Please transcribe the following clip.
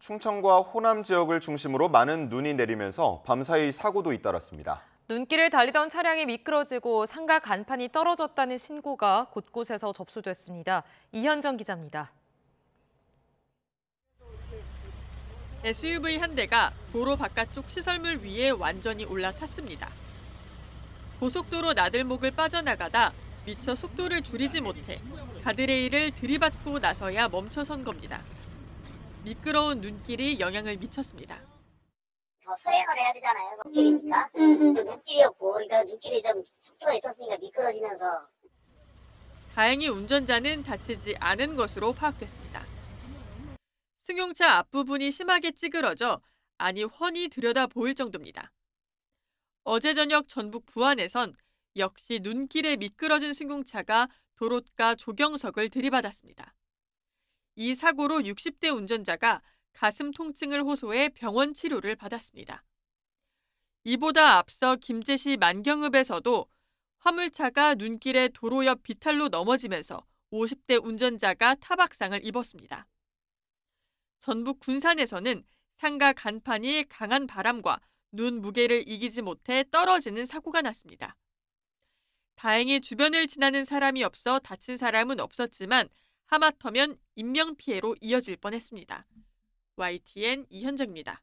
충청과 호남 지역을 중심으로 많은 눈이 내리면서 밤사이 사고도 잇따랐습니다. 눈길을 달리던 차량이 미끄러지고 상가 간판이 떨어졌다는 신고가 곳곳에서 접수됐습니다. 이현정 기자입니다. SUV 한 대가 도로 바깥쪽 시설물 위에 완전히 올라탔습니다. 고속도로 나들목을 빠져나가다 미처 속도를 줄이지 못해 가드레일을 들이받고 나서야 멈춰선 겁니다. 미끄러운 눈길이 영향을 미쳤습니다. 더 서행을 해야 되잖아요. 눈길이니까. 그 눈길이었고, 그러니까 눈길이 좀 속도가 있었으니까 미끄러지면서. 다행히 운전자는 다치지 않은 것으로 파악됐습니다. 승용차 앞부분이 심하게 찌그러져 안이 훤히 들여다 보일 정도입니다. 어제 저녁 전북 부안에선 역시 눈길에 미끄러진 승용차가 도로가 조경석을 들이받았습니다. 이 사고로 60대 운전자가 가슴 통증을 호소해 병원 치료를 받았습니다. 이보다 앞서 김제시 만경읍에서도 화물차가 눈길에 도로 옆 비탈로 넘어지면서 50대 운전자가 타박상을 입었습니다. 전북 군산에서는 상가 간판이 강한 바람과 눈 무게를 이기지 못해 떨어지는 사고가 났습니다. 다행히 주변을 지나는 사람이 없어 다친 사람은 없었지만 하마터면 인명피해로 이어질 뻔했습니다. YTN 이현정입니다.